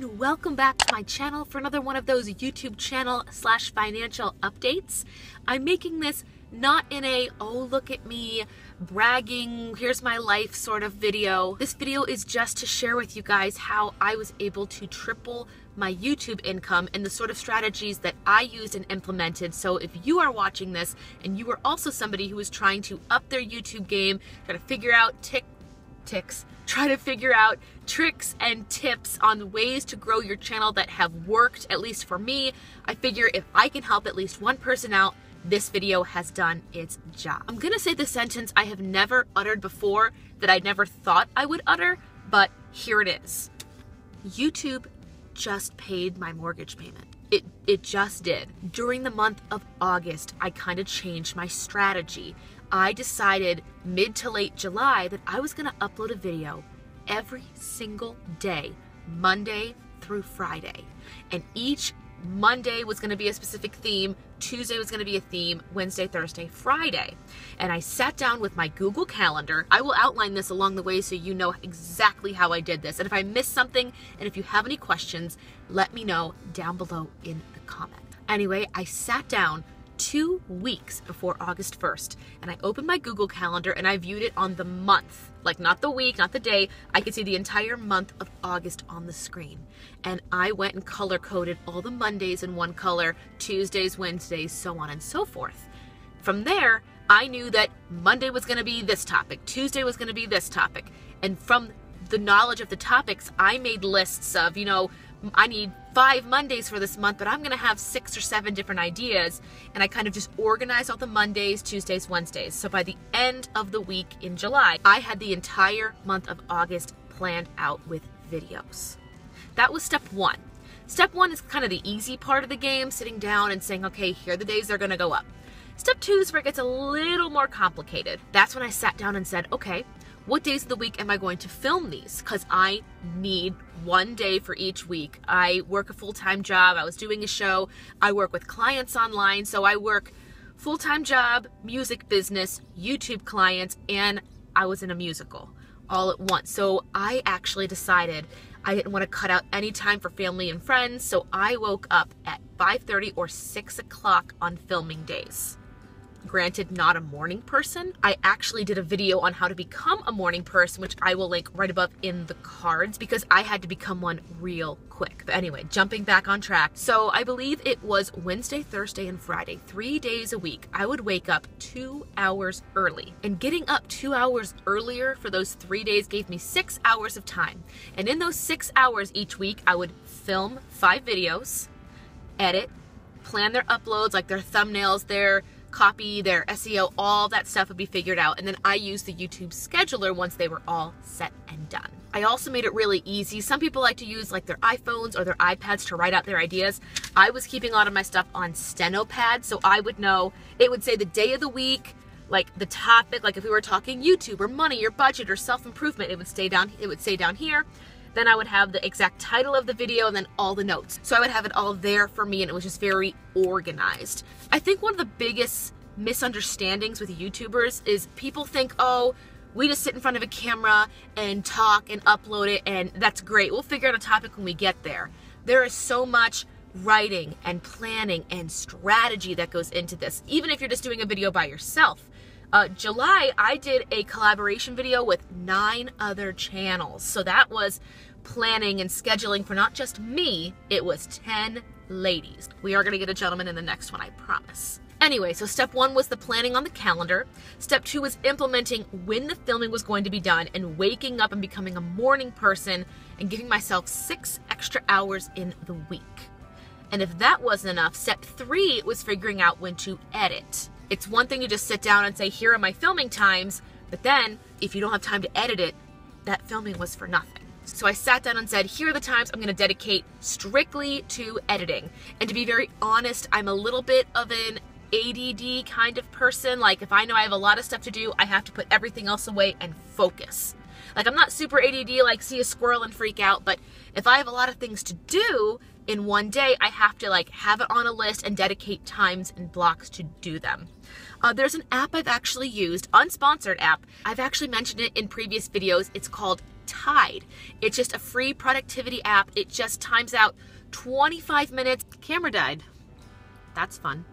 and welcome back to my channel for another one of those YouTube channel / financial updates. I'm making this not in a, oh look at me, bragging, here's my life sort of video. This video is just to share with you guys how I was able to triple my YouTube income and the sort of strategies that I used and implemented. So if you are watching this and you are also somebody who is trying to up their YouTube game, try to figure out try to figure out tricks and tips on ways to grow your channel that have worked, at least for me, I figure if I can help at least one person out, this video has done its job. I'm gonna say the sentence I have never uttered before that I never thought I would utter, but here it is. YouTube just paid my mortgage payment. It just did. During the month of August, I kind of changed my strategy. I decided mid to late July that I was gonna upload a video every single day, Monday through Friday. And each Monday was gonna be a specific theme, Tuesday was gonna be a theme, Wednesday, Thursday, Friday. And I sat down with my Google Calendar. I will outline this along the way so you know exactly how I did this. And if I missed something, and if you have any questions, let me know down below in the comment. Anyway, I sat down 2 weeks before August 1st, and I opened my Google Calendar and I viewed it on the month, like not the week, not the day. I could see the entire month of August on the screen. And I went and color coded all the Mondays in one color, Tuesdays, Wednesdays, so on and so forth. From there, I knew that Monday was gonna be this topic, Tuesday was gonna be this topic. And from the knowledge of the topics, I made lists of, I need 5 Mondays for this month, but I'm gonna have 6 or 7 different ideas. And I kind of just organized all the Mondays, Tuesdays, Wednesdays. So by the end of the week in July, I had the entire month of August planned out with videos. That was step 1. Step 1 is kind of the easy part of the game, sitting down and saying, okay, here are the days they're gonna go up. Step 2 is where it gets a little more complicated. That's when I sat down and said, okay, what days of the week am I going to film these? Because I need 1 day for each week. I work a full-time job. I was doing a show. I work with clients online. So I work full-time job, music business, YouTube clients, and I was in a musical all at once. So I actually decided I didn't want to cut out any time for family and friends. So I woke up at 5:30 or 6 o'clock on filming days. Granted, not a morning person. I actually did a video on how to become a morning person, which I will link right above in the cards because I had to become one real quick. But anyway, jumping back on track. So I believe it was Wednesday, Thursday, and Friday, 3 days a week. I would wake up 2 hours early. And getting up 2 hours earlier for those 3 days gave me 6 hours of time. And in those 6 hours each week, I would film 5 videos, edit, plan their uploads, like their thumbnails, their copy, their SEO, all that stuff would be figured out. And then I used the YouTube scheduler once they were all set and done. I also made it really easy. Some people like to use like their iPhones or their iPads to write out their ideas. I was keeping a lot of my stuff on StenoPad, so I would know, it would say the day of the week, like the topic, like if we were talking YouTube or money or budget or self-improvement, it would say down here. Then I would have the exact title of the video and then all the notes. So I would have it all there for me and it was just very organized. I think one of the biggest misunderstandings with YouTubers is people think, oh, we just sit in front of a camera and talk and upload it and that's great. We'll figure out a topic when we get there. There is so much writing and planning and strategy that goes into this, even if you're just doing a video by yourself. July, I did a collaboration video with 9 other channels. So that was planning and scheduling for not just me, it was 10 ladies. We are gonna get a gentleman in the next one, I promise. Anyway, so step 1 was the planning on the calendar. Step 2 was implementing when the filming was going to be done and waking up and becoming a morning person and giving myself 6 extra hours in the week. And if that wasn't enough, step 3 was figuring out when to edit. It's one thing to just sit down and say, here are my filming times, but then if you don't have time to edit it, that filming was for nothing. So I sat down and said, here are the times I'm gonna dedicate strictly to editing. And to be very honest, I'm a little bit of an ADD kind of person. Like if I know I have a lot of stuff to do, I have to put everything else away and focus. Like I'm not super ADD, like see a squirrel and freak out, but if I have a lot of things to do in one day, I have to like have it on a list and dedicate times and blocks to do them. There's an app I've actually used, unsponsored app. I've actually mentioned it in previous videos. It's called Tide. It's just a free productivity app. It just times out 25 minutes. Camera died. That's fun.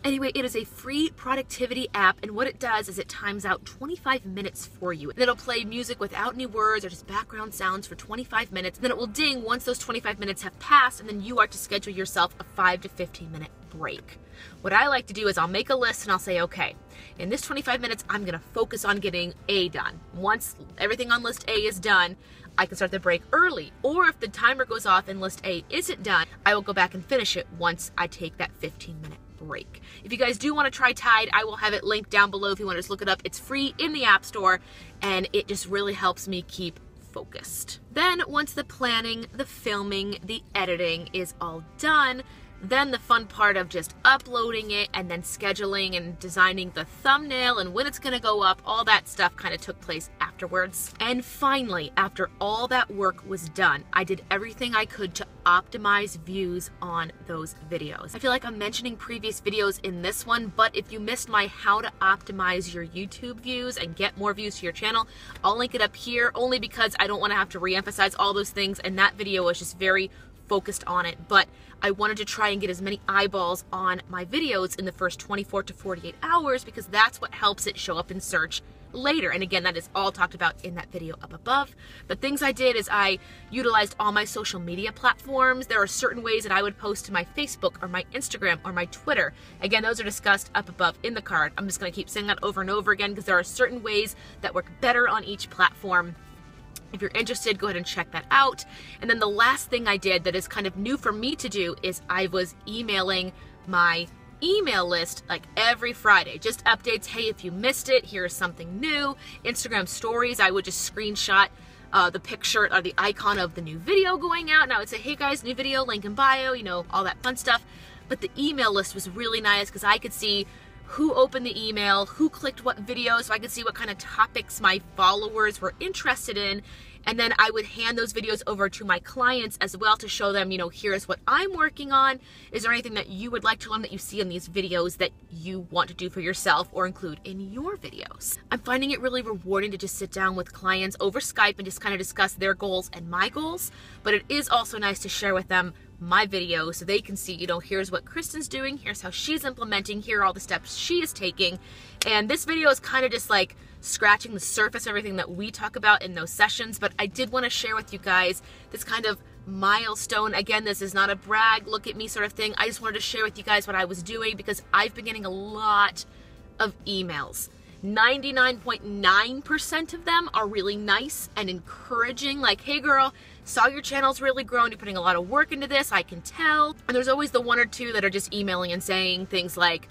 Anyway, it is a free productivity app, and what it does is it times out 25 minutes for you. And it'll play music without any words or just background sounds for 25 minutes. And then it will ding once those 25 minutes have passed, and then you are to schedule yourself a 5 to 15 minute break. What I like to do is I'll make a list and I'll say, okay, in this 25 minutes, I'm gonna focus on getting A done. Once everything on list A is done, I can start the break early. Or if the timer goes off and list A isn't done, I will go back and finish it once I take that 15-minute break. If you guys do want to try Tide, I will have it linked down below if you want to just look it up. It's free in the App Store, and it just really helps me keep focused. Then once the planning, the filming, the editing is all done, then the fun part of just uploading it and then scheduling and designing the thumbnail and when it's gonna go up, all that stuff kind of took place afterwards. And finally, after all that work was done, I did everything I could to optimize views on those videos. I feel like I'm mentioning previous videos in this one, but if you missed my how to optimize your YouTube views and get more views to your channel, I'll link it up here only because I don't want to have to re-emphasize all those things, and that video was just very focused on it. But I wanted to try and get as many eyeballs on my videos in the first 24 to 48 hours because that's what helps it show up in search later. And again, that is all talked about in that video up above. The things I did is I utilized all my social media platforms. There are certain ways that I would post to my Facebook or my Instagram or my Twitter. Again, those are discussed up above in the card. I'm just going to keep saying that over and over again because there are certain ways that work better on each platform. If you're interested, go ahead and check that out. And then the last thing I did that is kind of new for me to do is I was emailing my email list like every Friday. Just updates, hey, if you missed it, here's something new. Instagram stories, I would just screenshot the picture or the icon of the new video going out. And I would say, hey guys, new video, link in bio, you know, all that fun stuff. But the email list was really nice because I could see who opened the email, who clicked what video, so I could see what kind of topics my followers were interested in. And then I would hand those videos over to my clients as well to show them, you know, here's what I'm working on. Is there anything that you would like to learn that you see in these videos that you want to do for yourself or include in your videos? I'm finding it really rewarding to just sit down with clients over Skype and just kind of discuss their goals and my goals. But it is also nice to share with them my videos so they can see, you know, here's what Kristen's doing, here's how she's implementing, here are all the steps she is taking. And this video is kind of just like scratching the surface of everything that we talk about in those sessions, but I did want to share with you guys this kind of milestone. Again, this is not a brag, look at me sort of thing. I just wanted to share with you guys what I was doing because I've been getting a lot of emails. 99.9% of them are really nice and encouraging, like, hey girl, saw your channel's really grown, you're putting a lot of work into this, I can tell. And there's always the one or two that are just emailing and saying things like,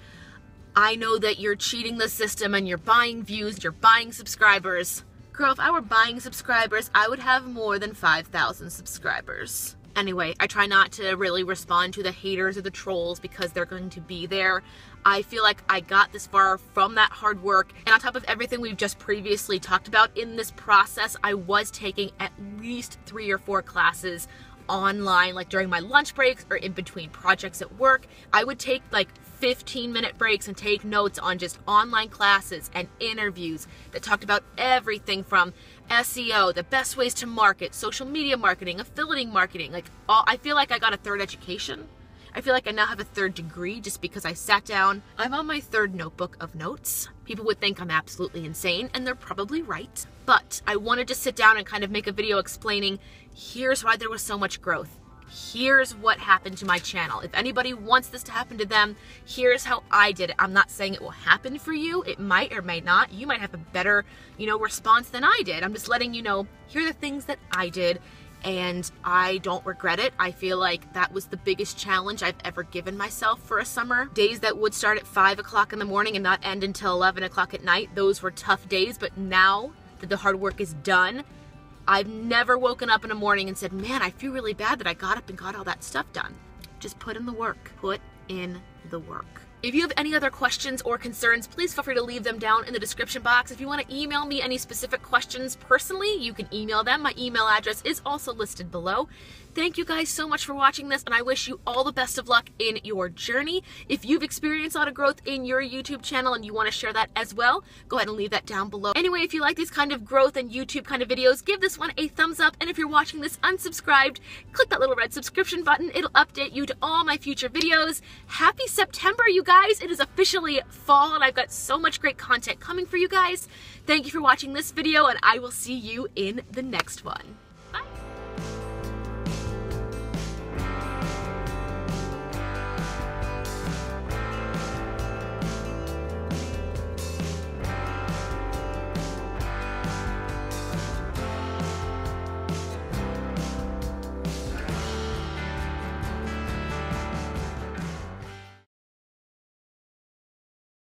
I know that you're cheating the system and you're buying views, you're buying subscribers. Girl, if I were buying subscribers, I would have more than 5,000 subscribers. Anyway, I try not to really respond to the haters or the trolls because they're going to be there. I feel like I got this far from that hard work, and on top of everything we've just previously talked about in this process, I was taking at least 3 or 4 classes online, like during my lunch breaks or in between projects at work. I would take like 15-minute breaks and take notes on just online classes and interviews that talked about everything from SEO, the best ways to market, social media marketing, affiliate marketing, like all. I feel like I got a 3rd education. I feel like I now have a 3rd degree just because I sat down. I'm on my 3rd notebook of notes. People would think I'm absolutely insane, and they're probably right. But I wanted to sit down and kind of make a video explaining, here's why there was so much growth. Here's what happened to my channel. If anybody wants this to happen to them, here's how I did it. I'm not saying it will happen for you. It might or may not. You might have a better, you know, response than I did. I'm just letting you know, here are the things that I did, and I don't regret it. I feel like that was the biggest challenge I've ever given myself for a summer. Days that would start at 5 o'clock in the morning and not end until 11 o'clock at night, those were tough days, but now that the hard work is done, I've never woken up in a morning and said, man, I feel really bad that I got up and got all that stuff done. Just put in the work. Put in the work. If you have any other questions or concerns, please feel free to leave them down in the description box. If you want to email me any specific questions personally, you can email them. My email address is also listed below. Thank you guys so much for watching this, and I wish you all the best of luck in your journey. If you've experienced a lot of growth in your YouTube channel and you want to share that as well, go ahead and leave that down below. Anyway, if you like these kind of growth and YouTube kind of videos, give this one a thumbs up, and if you're watching this unsubscribed, click that little red subscription button. It'll update you to all my future videos. Happy September, you guys! It is officially fall, and I've got so much great content coming for you guys. Thank you for watching this video, and I will see you in the next one.